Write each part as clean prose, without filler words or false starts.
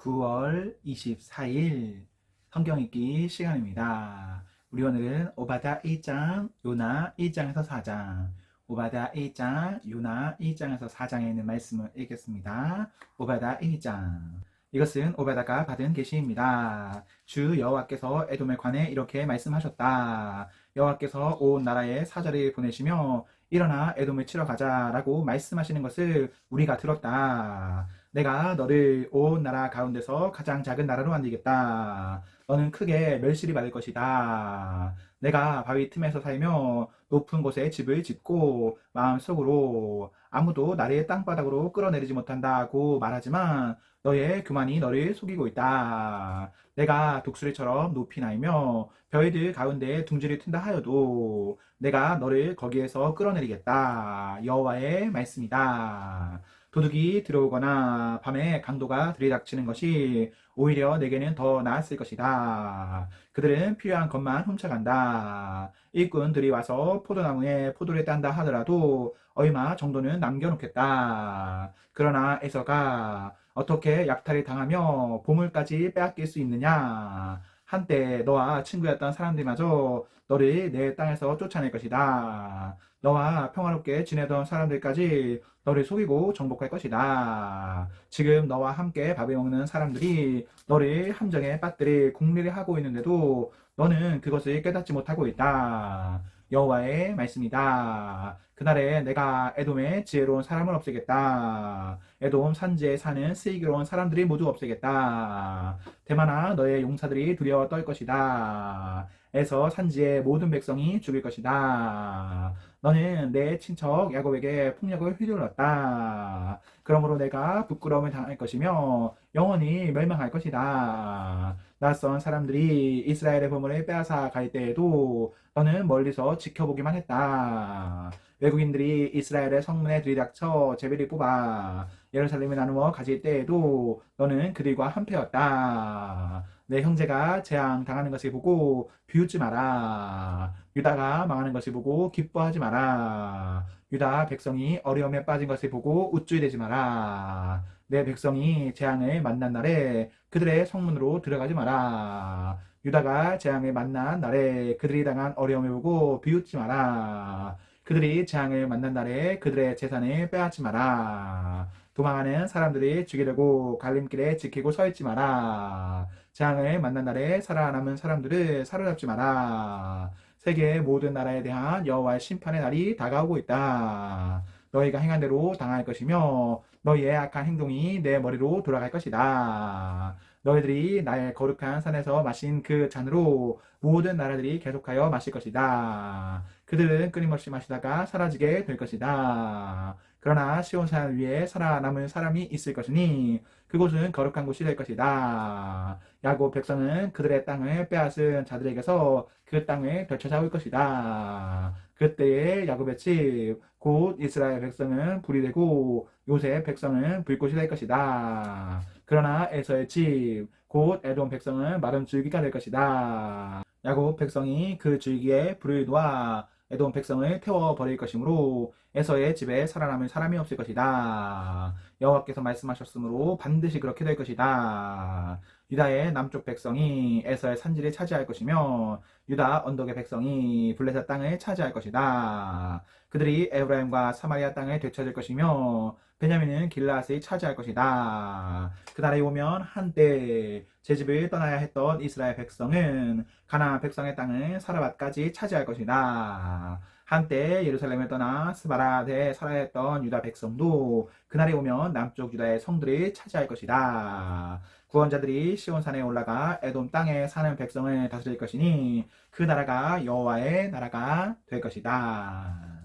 9월 24일 성경 읽기 시간입니다. 우리 오늘은 오바댜 1장, 요나 1장에서 4장, 오바댜 1장, 요나 1장에서 4장에 있는 말씀을 읽겠습니다. 오바댜 1장. 이것은 오바댜가 받은 계시입니다. 주 여호와께서 에돔에 관해 이렇게 말씀하셨다. 여호와께서 온 나라에 사자를 보내시며 일어나 에돔을 치러 가자라고 말씀하시는 것을 우리가 들었다. 내가 너를 온 나라 가운데서 가장 작은 나라로 만들겠다. 너는 크게 멸시를 받을 것이다. 내가 바위 틈에서 살며 높은 곳에 집을 짓고 마음속으로 아무도 나를 땅바닥으로 끌어내리지 못한다고 말하지만 너의 교만이 너를 속이고 있다. 내가 독수리처럼 높이 날며 별들 가운데 둥지를 튼다 하여도 내가 너를 거기에서 끌어내리겠다. 여호와의 말씀이다. 도둑이 들어오거나 밤에 강도가 들이닥치는 것이 오히려 내게는 더 나았을 것이다. 그들은 필요한 것만 훔쳐간다. 일꾼들이 와서 포도나무에 포도를 딴다 하더라도 얼마 정도는 남겨놓겠다. 그러나 에서가 어떻게 약탈을 당하며 보물까지 빼앗길 수 있느냐? 한때 너와 친구였던 사람들마저 너를 내 땅에서 쫓아낼 것이다. 너와 평화롭게 지내던 사람들까지 너를 속이고 정복할 것이다. 지금 너와 함께 밥을 먹는 사람들이 너를 함정에 빠뜨릴 궁리를 하고 있는데도 너는 그것을 깨닫지 못하고 있다. 여호와의 말씀이다. 그날에 내가 에돔의 지혜로운 사람을 없애겠다. 에돔 산지에 사는 슬기로운 사람들이 모두 없애겠다. 대만아 너의 용사들이 두려워 떨 것이다. 에서 산지의 모든 백성이 죽을 것이다. 너는 내 친척 야곱에게 폭력을 휘둘렀다. 그러므로 내가 부끄러움을 당할 것이며 영원히 멸망할 것이다. 낯선 사람들이 이스라엘의 보물을 빼앗아 갈 때에도 너는 멀리서 지켜보기만 했다. 외국인들이 이스라엘의 성문에 들이닥쳐 제비를 뽑아 예루살렘을 나누어 가질 때에도 너는 그들과 한패였다. 내 형제가 재앙 당하는 것을 보고 비웃지 마라. 유다가 망하는 것을 보고 기뻐하지 마라. 유다 백성이 어려움에 빠진 것을 보고 우쭐대지 마라. 내 백성이 재앙을 만난 날에 그들의 성문으로 들어가지 마라. 유다가 재앙을 만난 날에 그들이 당한 어려움을 보고 비웃지 마라. 그들이 재앙을 만난 날에 그들의 재산을 빼앗지 마라. 도망하는 사람들이 죽이려고 갈림길에 지키고 서 있지 마라. 재앙을 만난 날에 살아남은 사람들을 사로잡지 마라. 세계의 모든 나라에 대한 여호와의 심판의 날이 다가오고 있다. 너희가 행한 대로 당할 것이며 너희의 악한 행동이 내 머리로 돌아갈 것이다. 너희들이 나의 거룩한 산에서 마신 그 잔으로 모든 나라들이 계속하여 마실 것이다. 그들은 끊임없이 마시다가 사라지게 될 것이다. 그러나 시온산 위에 살아남은 사람이 있을 것이니 그곳은 거룩한 곳이 될 것이다. 야곱 백성은 그들의 땅을 빼앗은 자들에게서 그 땅을 되찾아올 것이다. 그때의 야곱의 집, 곧 이스라엘 백성은 불이 되고 요셉 백성은 불꽃이 될 것이다. 그러나 에서의 집, 곧 에돔 백성은 마른 줄기가 될 것이다. 야곱 백성이 그 줄기에 불을 놓아 에돔 백성을 태워버릴 것이므로 에서의 집에 살아남을 사람이 없을 것이다. 여호와께서 말씀하셨으므로 반드시 그렇게 될 것이다. 유다의 남쪽 백성이 에서의 산지를 차지할 것이며 유다 언덕의 백성이 블레셋 땅을 차지할 것이다. 그들이 에브라임과 사마리아 땅을 되찾을 것이며 베냐민은 길라앗을 차지할 것이다. 그날이 오면 한때 제 집을 떠나야 했던 이스라엘 백성은 가나안 백성의 땅을 사르밧까지 차지할 것이다. 한때 예루살렘을 떠나 스바라데 살아야 했던 유다 백성도 그날이 오면 남쪽 유다의 성들을 차지할 것이다. 구원자들이 시온산에 올라가 에돔 땅에 사는 백성을 다스릴 것이니 그 나라가 여호와의 나라가 될 것이다.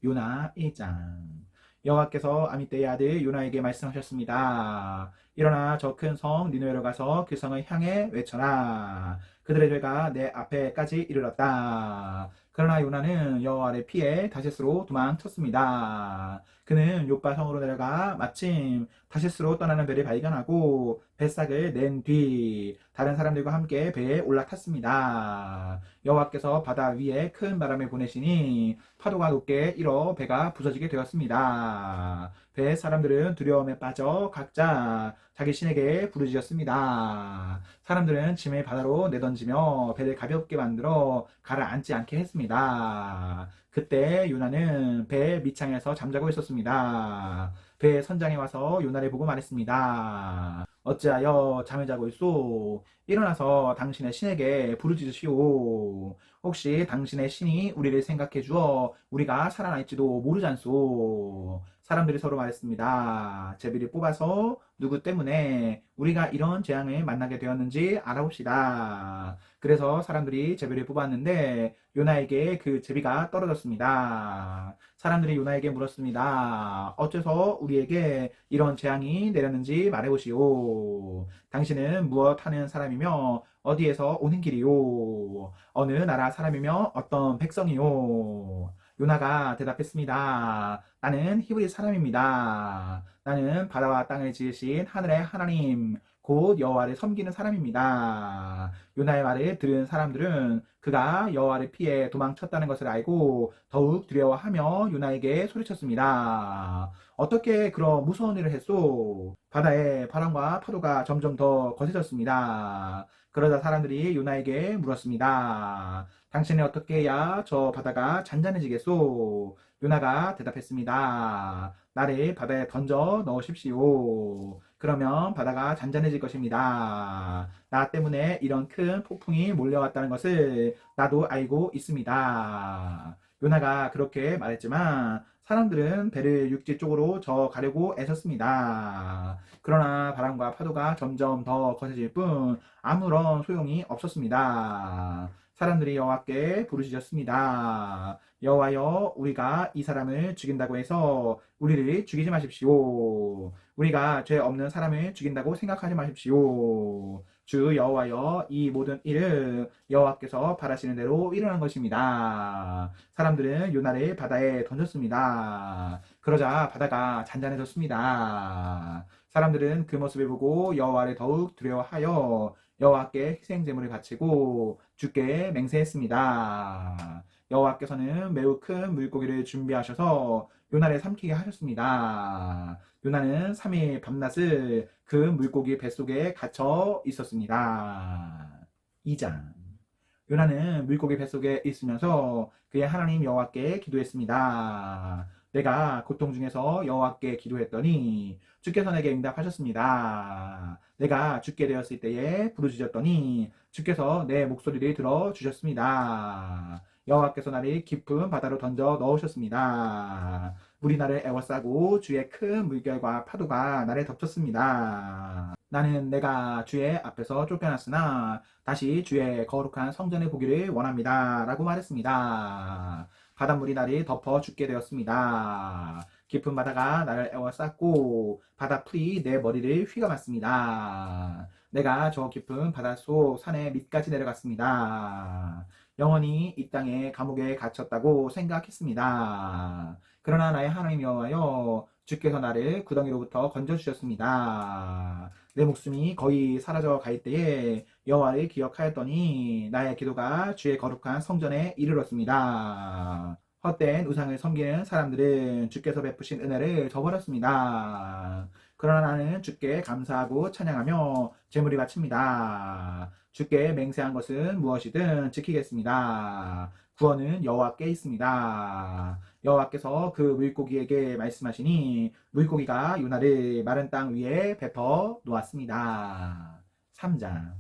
요나 1장. 여호와께서 아미떼의 아들 요나에게 말씀하셨습니다. 일어나 저 큰 성 니느웨로 가서 그 성을 향해 외쳐라. 그들의 죄가 내 앞에까지 이르렀다. 그러나 요나는 여호와를 피해 다시스로 도망쳤습니다. 그는 요빠 성으로 내려가 마침 다시스로 떠나는 배를 발견하고 뱃삭을 낸 뒤 다른 사람들과 함께 배에 올라탔습니다. 여호와께서 바다 위에 큰 바람을 보내시니 파도가 높게 일어 배가 부서지게 되었습니다. 배 사람들은 두려움에 빠져 각자 자기 신에게 부르짖었습니다. 사람들은 짐을 바다로 내던지며 배를 가볍게 만들어 가라앉지 않게 했습니다. 그때 요나는 배 밑창에서 잠자고 있었습니다. 배 선장이 와서 요나를 보고 말했습니다. 어찌하여 잠을 자고 있소? 일어나서 당신의 신에게 부르짖으시오. 혹시 당신의 신이 우리를 생각해 주어 우리가 살아날지도 모르잖소. 사람들이 서로 말했습니다. 제비를 뽑아서 누구 때문에 우리가 이런 재앙을 만나게 되었는지 알아봅시다. 그래서 사람들이 제비를 뽑았는데 요나에게 그 제비가 떨어졌습니다. 사람들이 요나에게 물었습니다. 어째서 우리에게 이런 재앙이 내렸는지 말해보시오. 당신은 무엇 하는 사람이며 어디에서 오는 길이요? 어느 나라 사람이며 어떤 백성이요? 요나가 대답했습니다. 나는 히브리 사람입니다. 나는 바다와 땅을 지으신 하늘의 하나님, 곧 여호와를 섬기는 사람입니다. 요나의 말을 들은 사람들은 그가 여호와를 피해 도망쳤다는 것을 알고 더욱 두려워하며 요나에게 소리쳤습니다. 어떻게 그런 무서운 일을 했소? 바다의 바람과 파도가 점점 더 거세졌습니다. 그러자 사람들이 요나에게 물었습니다. 당신이 어떻게 해야 저 바다가 잔잔해지겠소? 요나가 대답했습니다. 나를 바다에 던져 넣으십시오. 그러면 바다가 잔잔해질 것입니다. 나 때문에 이런 큰 폭풍이 몰려왔다는 것을 나도 알고 있습니다. 요나가 그렇게 말했지만 사람들은 배를 육지 쪽으로 저 가려고 애썼습니다. 그러나 바람과 파도가 점점 더 거세질 뿐 아무런 소용이 없었습니다. 사람들이 여호와께 부르짖었습니다. 여호와여, 우리가 이 사람을 죽인다고 해서 우리를 죽이지 마십시오. 우리가 죄 없는 사람을 죽인다고 생각하지 마십시오. 주 여호와여, 이 모든 일은 여호와께서 바라시는 대로 일어난 것입니다. 사람들은 요나를 바다에 던졌습니다. 그러자 바다가 잔잔해졌습니다. 사람들은 그 모습을 보고 여호와를 더욱 두려워하여 여호와께 희생 제물을 바치고 주께 맹세했습니다. 여호와께서는 매우 큰 물고기를 준비하셔서 요나를 삼키게 하셨습니다. 요나는 3일 밤낮을 그 물고기 뱃속에 갇혀 있었습니다. 2장. 요나는 물고기 뱃속에 있으면서 그의 하나님 여호와께 기도했습니다. 내가 고통 중에서 여호와께 기도했더니 주께서 내게 응답하셨습니다. 내가 죽게 되었을 때에 부르짖었더니 주께서 내 목소리를 들어주셨습니다. 여호와께서 나를 깊은 바다로 던져 넣으셨습니다. 물이 나를 에워싸고 주의 큰 물결과 파도가 나를 덮쳤습니다. 나는 내가 주의 앞에서 쫓겨났으나 다시 주의 거룩한 성전에 보기를 원합니다. 라고 말했습니다. 바닷물이 나를 덮어 죽게 되었습니다. 깊은 바다가 나를 에워쌌고 바다풀이 내 머리를 휘감았습니다. 내가 저 깊은 바닷속 산의 밑까지 내려갔습니다. 영원히 이 땅의 감옥에 갇혔다고 생각했습니다. 그러나 나의 하나님 여호와여, 주께서 나를 구덩이로부터 건져주셨습니다. 내 목숨이 거의 사라져 갈 때에 여호와를 기억하였더니 나의 기도가 주의 거룩한 성전에 이르렀습니다. 헛된 우상을 섬기는 사람들은 주께서 베푸신 은혜를 저버렸습니다. 그러나 나는 주께 감사하고 찬양하며 제물을 바칩니다. 주께 맹세한 것은 무엇이든 지키겠습니다. 구원은 여호와께 있습니다. 여호와께서 그 물고기에게 말씀하시니 물고기가 요나를 마른 땅 위에 뱉어 놓았습니다. 3장.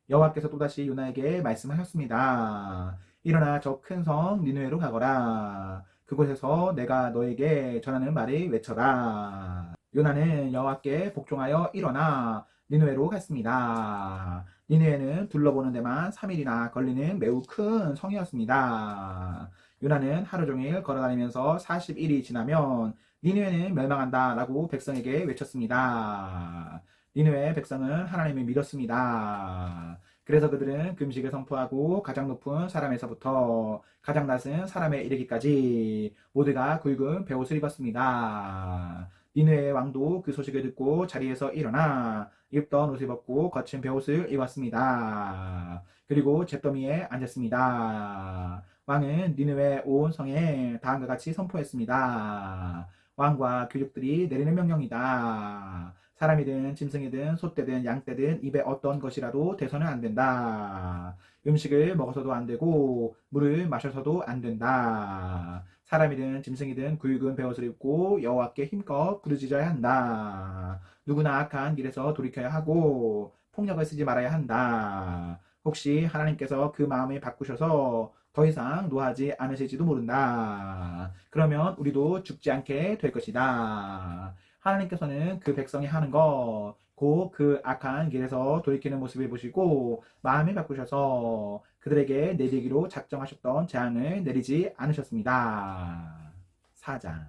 여호와께서 또다시 요나에게 말씀하셨습니다. 일어나 저 큰 성 니느웨로 가거라. 그곳에서 내가 너에게 전하는 말을 외쳐라. 요나는 여호와께 복종하여 일어나 니느웨로 갔습니다. 니느웨는 둘러보는 데만 3일이나 걸리는 매우 큰 성이었습니다. 요나는 하루 종일 걸어다니면서 40일이 지나면 니느웨는 멸망한다 라고 백성에게 외쳤습니다. 니느웨 백성은 하나님을 믿었습니다. 그래서 그들은 금식을 선포하고 가장 높은 사람에서부터 가장 낮은 사람에 이르기까지 모두가 굵은 베옷을 입었습니다. 니느웨의 왕도 그 소식을 듣고 자리에서 일어나 입던 옷을 벗고 거친 베옷을 입었습니다. 그리고 잿더미에 앉았습니다. 왕은 니느웨 온 성에 다음과 같이 선포했습니다. 왕과 교육들이 내리는 명령이다. 사람이든 짐승이든 소떼든 양떼든 입에 어떤 것이라도 대서는 안 된다. 음식을 먹어서도 안 되고 물을 마셔서도 안 된다. 사람이든 짐승이든 굵은 베옷을 입고 여호와께 힘껏 부르짖어야 한다. 누구나 악한 길에서 돌이켜야 하고 폭력을 쓰지 말아야 한다. 혹시 하나님께서 그 마음을 바꾸셔서 더 이상 노하지 않으실지도 모른다. 그러면 우리도 죽지 않게 될 것이다. 하나님께서는 그 백성이 하는 것, 곧 그 악한 길에서 돌이키는 모습을 보시고 마음을 바꾸셔서 그들에게 내리기로 작정하셨던 재앙을 내리지 않으셨습니다. 4장.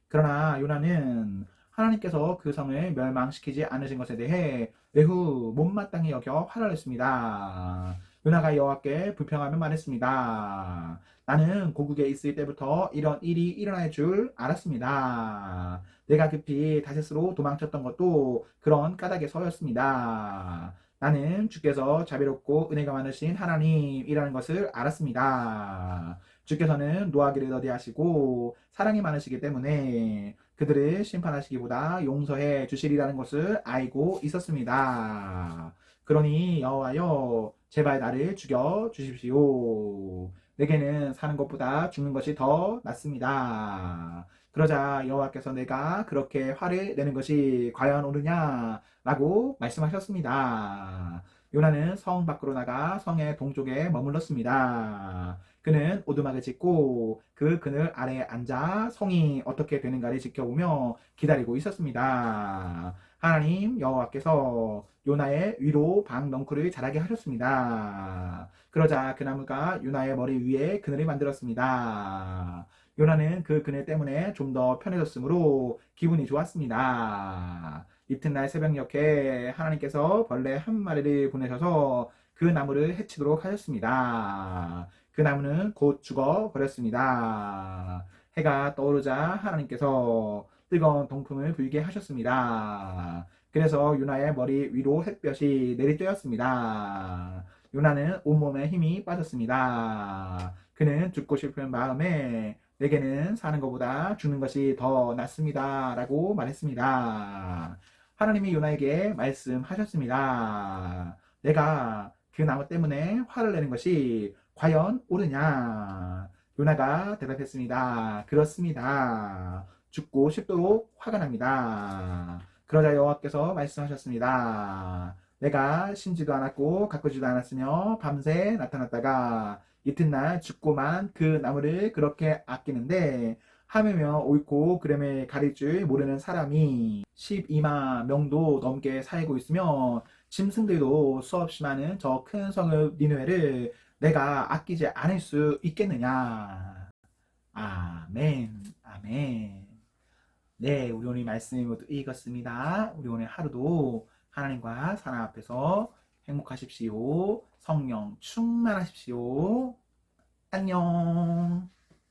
그러나 요나는 하나님께서 그 성을 멸망시키지 않으신 것에 대해 매우 못마땅히 여겨 화를 냈습니다. 요나가 여호와께 불평하며 말했습니다. 나는 고국에 있을 때부터 이런 일이 일어날 줄 알았습니다. 내가 급히 다시스로 도망쳤던 것도 그런 까닭에서였습니다. 나는 주께서 자비롭고 은혜가 많으신 하나님이라는 것을 알았습니다. 주께서는 노하기를 더디하시고 사랑이 많으시기 때문에 그들을 심판하시기보다 용서해 주시리라는 것을 알고 있었습니다. 그러니 여호와여 제발 나를 죽여 주십시오. 내게는 사는 것보다 죽는 것이 더 낫습니다. 그러자 여호와께서 내가 그렇게 화를 내는 것이 과연 옳으냐 라고 말씀하셨습니다. 요나는 성 밖으로 나가 성의 동쪽에 머물렀습니다. 그는 오두막을 짓고 그 그늘 아래에 앉아 성이 어떻게 되는가를 지켜보며 기다리고 있었습니다. 하나님 여호와께서 요나의 위로 방넝쿨을 자라게 하셨습니다. 그러자 그 나무가 요나의 머리 위에 그늘을 만들었습니다. 요나는 그 그늘 때문에 좀 더 편해졌으므로 기분이 좋았습니다. 이튿날 새벽녘에 하나님께서 벌레 한 마리를 보내셔서 그 나무를 해치도록 하셨습니다. 그 나무는 곧 죽어 버렸습니다. 해가 떠오르자 하나님께서 뜨거운 동풍을 불게 하셨습니다. 그래서 요나의 머리 위로 햇볕이 내리쬐었습니다. 요나는 온몸에 힘이 빠졌습니다. 그는 죽고 싶은 마음에 내게는 사는 것보다 죽는 것이 더 낫습니다. 라고 말했습니다. 하나님이 요나에게 말씀하셨습니다. 내가 그 나무 때문에 화를 내는 것이 과연 옳으냐? 요나가 대답했습니다. 그렇습니다. 죽고 싶도록 화가 납니다. 그러자 여호와께서 말씀하셨습니다. 내가 심지도 않았고 가꾸지도 않았으며 밤새 나타났다가 이튿날 죽고만 그 나무를 그렇게 아끼는데 하물며 옳고 그름을 가릴 줄 모르는 사람이 12만 명도 넘게 살고 있으며 짐승들도 수없이 많은 저 큰 성읍 니느웨를 내가 아끼지 않을 수 있겠느냐. 아멘, 아멘. 네, 우리 오늘 말씀을 모두 읽었습니다. 우리 오늘 하루도 하나님과 사람 앞에서 행복하십시오. 성령 충만하십시오. 안녕.